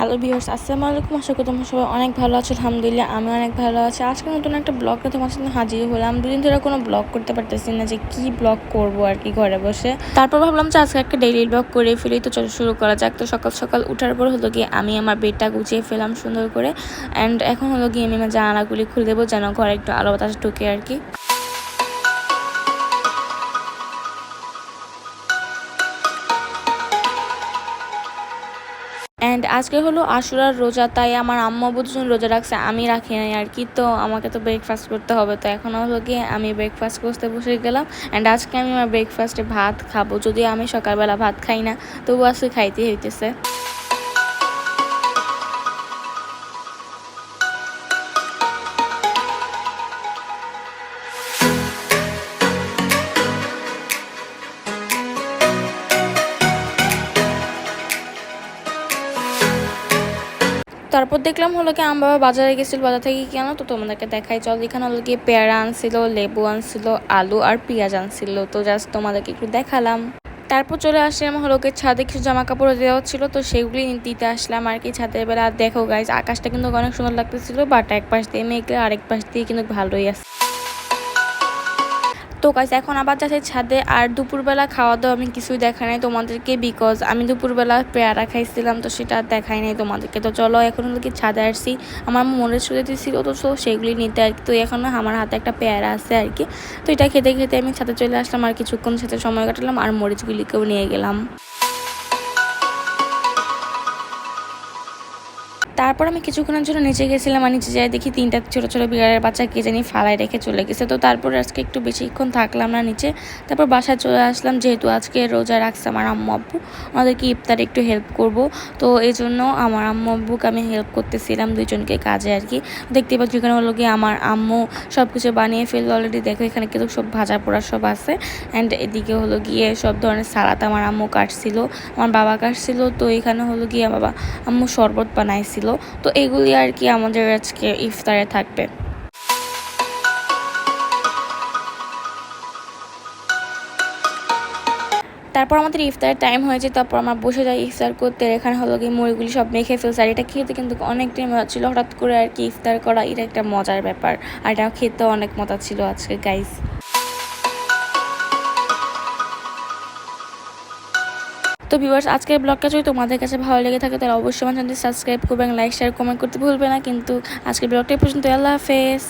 Hello viewers, আসসালামু আলাইকুম। আশা করি তোমরা সবাই অনেক ভালো আছো। আলহামদুলিল্লাহ আমি অনেক ভালো আছি। আজকে নতুন একটা ব্লগ নিয়ে তোমার সাথে হাজির হলাম। দুদিন ধরে কোনো ব্লগ করতে পারতেছি না যে কি ব্লগ করবো আর কি ঘরে বসে। তারপর ভাবলাম যে আজকে একটা ডেইলি ব্লগ করে ফেলি, তো চলো শুরু করা যাক। তো সকাল সকাল উঠার পর হলো গিয়ে আমি আমার বেডটা গুছিয়ে ফেলাম সুন্দর করে। অ্যান্ড এখন হলো গিয়ে আমি আমার জানালাগুলি খুলে দেবো যেন ঘরে একটু আলো বাতাস ঢুকে আর কি। অ্যান্ড আজকে হলো আশুরার রোজা, তাই আমার আম্মু আব্বু দুজন রোজা রাখছে, আমি রাখি নাই আর কি। তো আমাকে তো ব্রেকফাস্ট করতে হবে, তো এখন হলো গিয়ে আমি ব্রেকফাস্ট করতে বসে গেলাম। অ্যান্ড আজকে আমি আমার ব্রেকফাস্টে ভাত খাবো, যদি আমি সকালবেলা ভাত খাই না তবু আজকে খাইতে হইতেছে। তারপর দেখলাম হলো কি আমার বাবা বাজারে গেছিল, বাজার থেকে কেন তো তোমাদেরকে দেখাই চল। এখানে হলো গিয়ে পেয়ারা আনছিল, লেবু আনছিল, আলু আর পেঁয়াজ আনছিল, তো জাস্ট তোমাদেরকে একটু দেখালাম। তারপর চলে আসলাম হলো গিয়ে ছাদে, কিছু জামা কাপড় দেওয়া ছিল তো সেগুলি দিতে আসলাম আর কি ছাদের বেলা। আর দেখো গাইজ, আকাশটা কিন্তু অনেক সুন্দর লাগতেছিল, বাট এক পাশ দিয়ে মেঘলা আরেক পাশ দিয়ে কিন্তু ভালোই আছে। তো গাইস এখন আবার যাচ্ছে ছাদে। আর দুপুরবেলা খাওয়া দাওয়া আমি কিছুই দেখাই নাই তোমাদেরকে, বিকজ আমি দুপুরবেলা পেয়ারা খাইছিলাম, তো সেটা দেখাই নাই তোমাদেরকে। তো চলো এখন হলো কি ছাদে আসছি, আমার মনে ছুঁড়ে দিয়েছিল তো সেগুলি নিতে আর কি। তো এখন আমার হাতে একটা পেয়ারা আছে আর কি, তো এটা খেতে খেতে আমি ছাদে চলে আসলাম আর কিছুক্ষণ সাথে সময় কাটালাম আর মরিচগুলিকেও নিয়ে গেলাম। তারপর আমি কিছুক্ষণের জন্য নিচে গেছিলাম, আর নিচে যাই দেখি 3টা ছোটো ছোটো বিড়ালের বাচ্চা কে জানি ফালায় রেখে চলে গেছে। তো তারপর আজকে একটু বেশিক্ষণ থাকলাম না নিচে, তারপর বাসায় চলে আসলাম। যেহেতু আজকে রোজা রাখছে আমার আম্মু আব্বু, ওনাদেরকে ইফতারে একটু হেল্প করব, তো এই জন্য আমার আম্মু আব্বুকে আমি হেল্প করতেছিলাম দুইজনকে কাজে আর কি। দেখতে পাচ্ছি এখানে হলো গিয়ে আমার আম্মু সব কিছু বানিয়ে ফেললো অলরেডি। দেখো এখানে কিন্তু সব ভাজা পোড়া সব আছে। অ্যান্ড এদিকে হলো গিয়ে সব ধরনের সালাদ আমার আম্মু কাটছিল, আমার বাবা কাটছিল। তো এখানে হলো গিয়ে বাবা আম্মু শরবত বানাইছিল। তো এগুলি আর কি আমাদের আজকে ইফতারে থাকবে। তারপর আমাদের ইফতারের টাইম হয়েছে, তারপর আমরা বসে যাই ইফতার করতে। এখানে হলো গিয়ে মুড়িগুলি সব মেখে ফেলছে, আর এটা খেতে কিন্তু অনেকটাই মজা ছিল। হঠাৎ করে আর কি ইফতার করা, এটা একটা মজার ব্যাপার, আর এটা খেতেও অনেক মজা ছিল আজকে গাইস। তো ভিউয়ার্স, আজকের ব্লগটা যদি তোমাদের কাছে ভালো লেগে থাকে তাহলে অবশ্যই আমার চ্যানেলটি সাবস্ক্রাইব করবে, লাইক শেয়ার কমেন্ট করতে ভুলবে না। কিন্তু আজকের ব্লগটা এই পর্যন্ত, আল্লাহ হাফেজ।